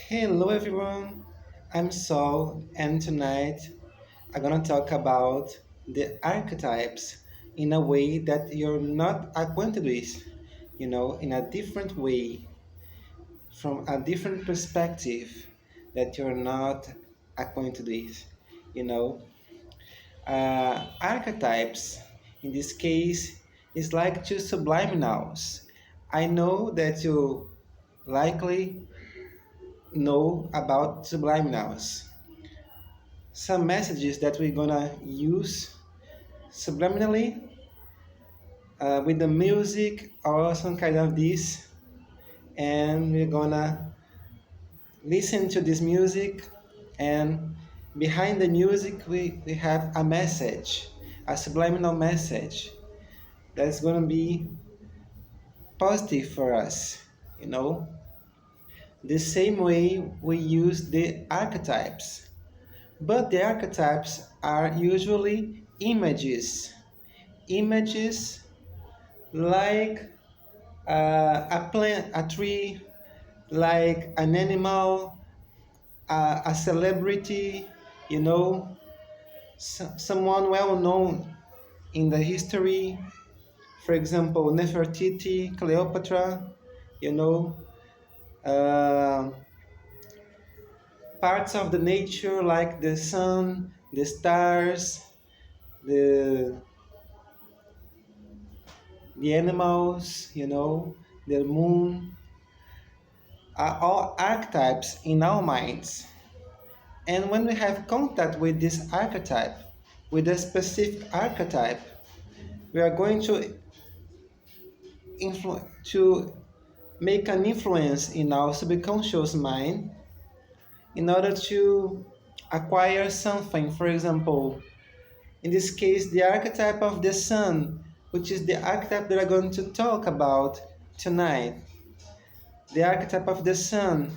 Hello everyone, I'm Saul, and tonight I'm gonna talk about the archetypes in a way that you're not acquainted with, in a different way, from a different perspective that you're not acquainted with, you know. Archetypes, in this case, is like two subliminals. I know that you likely know about subliminals. Some messages that we're gonna use subliminally with the music or some kind of this, and we're gonna listen to this music, and behind the music we have a message, a subliminal message that's gonna be positive for us, you know. The same way we use the archetypes, but the archetypes are usually images like a plant, a tree, like an animal, a celebrity, you know, someone well known in the history. For example, Nefertiti, Cleopatra, you know, uh, parts of the nature like the sun, the stars, the the animals, the moon, are all archetypes in our minds. And when we have contact with this archetype, with a specific archetype, we are going to make an influence in our subconscious mind in order to acquire something. For example, in this case, the archetype of the sun, which is the archetype that I'm going to talk about tonight. The archetype of the sun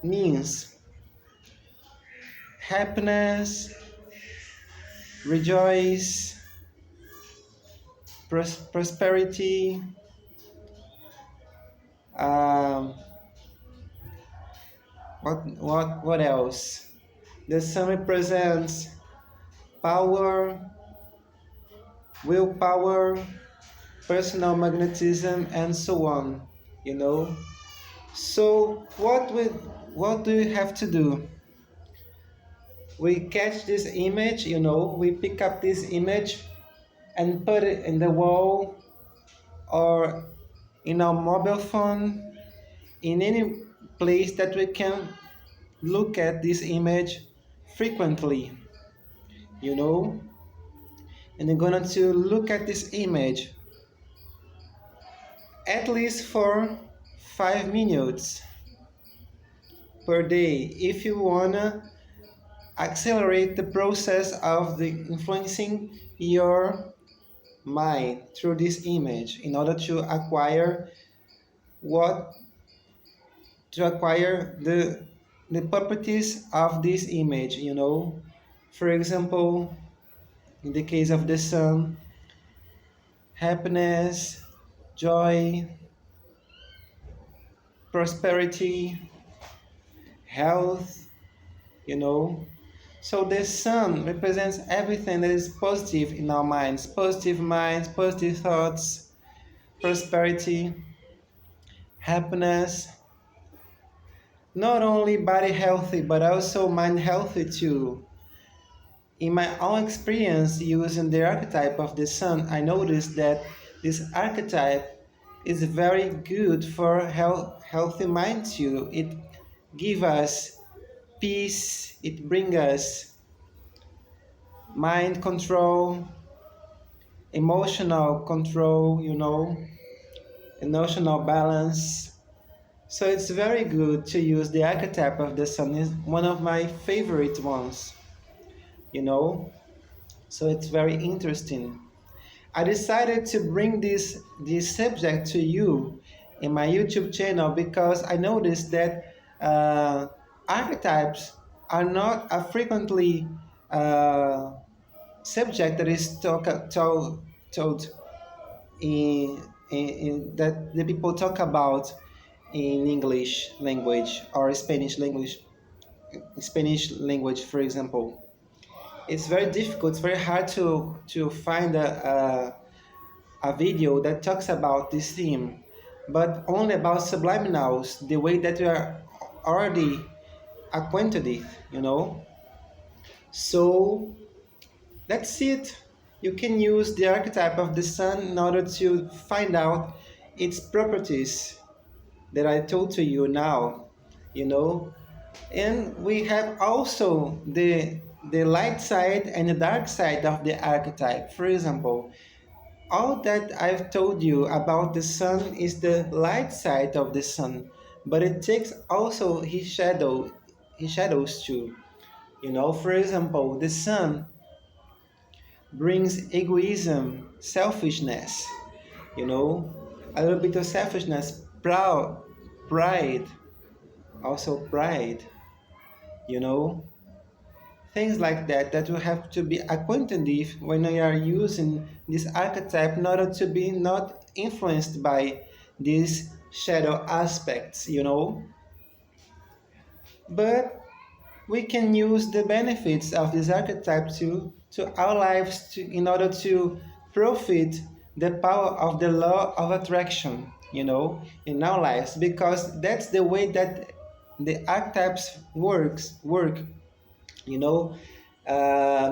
means happiness, rejoice, prosperity. Um, what else? The sun represents power, willpower, personal magnetism, and so on. You know. So what do you have to do? We catch this image. We pick up this image and put it in the wall or in our mobile phone, in any place that we can look at this image frequently, you know. And you're going to look at this image at least for 5 minutes per day if you want to accelerate the process of the influencing your mind through this image in order to what acquire the properties of this image, for example, in the case of the sun, happiness, joy, prosperity, health, you know. So the sun represents everything that is positive in our minds, positive thoughts, prosperity, happiness, not only body healthy but also mind healthy too. In my own experience using the archetype of the sun, I noticed that this archetype is very good for healthy mind too. It gives us peace, it brings us mind control, emotional control, emotional balance. So it's very good to use the archetype of the sun. It's one of my favorite ones, you know. So it's very interesting. I decided to bring this subject to you in my YouTube channel because I noticed that archetypes are not a frequently uh, subject that is told in that the people talk about in English language or Spanish language, for example. It's very difficult. It's very hard to find a video that talks about this theme, but only about subliminals, the way that we are already acquainted with, you know. So that's it. You can use the archetype of the sun in order to find out its properties that I told to you now, you know. And we have also the light side and the dark side of the archetype. For example, all that I've told you about the sun is the light side of the sun, but it takes also his shadows too. You know, for example, the sun brings egoism, selfishness, you know, a little bit of selfishness, pride, also pride, you know, things like that that you have to be acquainted with when you are using this archetype in order to be not influenced by these shadow aspects, you know. But we can use the benefits of this archetype to our lives in order to profit the power of the law of attraction, you know, in our lives, because that's the way that the archetypes work, you know,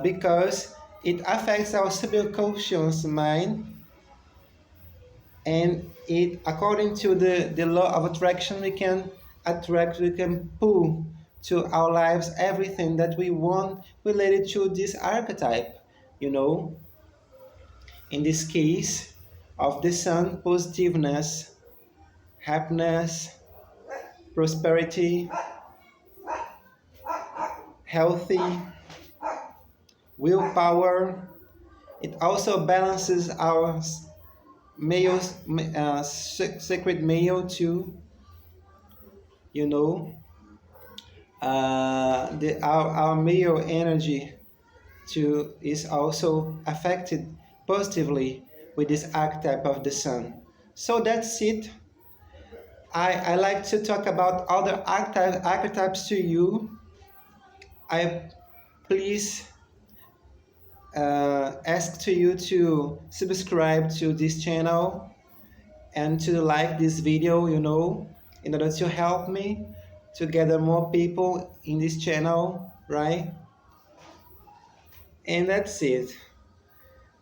because it affects our subconscious mind, and it, according to the law of attraction, we can pull to our lives everything that we want related to this archetype, you know. In this case of the sun, positiveness, happiness, prosperity, healthy, willpower. It also balances our male, sacred male too, you know. Our male energy too is also affected positively with this archetype of the sun. So that's it. I like to talk about other archetypes to you. I please ask to you to subscribe to this channel and to like this video, you know, in order to help me to gather more people in this channel, right? And that's it.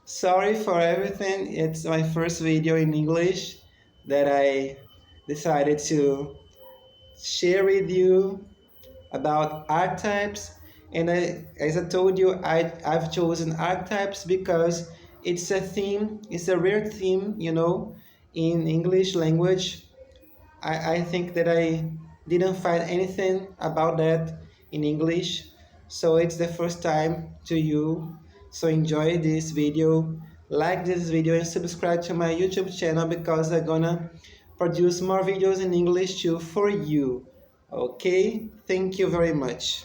Sorry for everything. It's my first video in English that I decided to share with you about archetypes. And as I told you, I've chosen archetypes because it's a theme, it's a rare theme, you know, in English language. I think that I didn't find anything about that in English. So it's the first time to you. So enjoy this video, like this video, and subscribe to my YouTube channel because I'm gonna produce more videos in English too for you. Okay, thank you very much.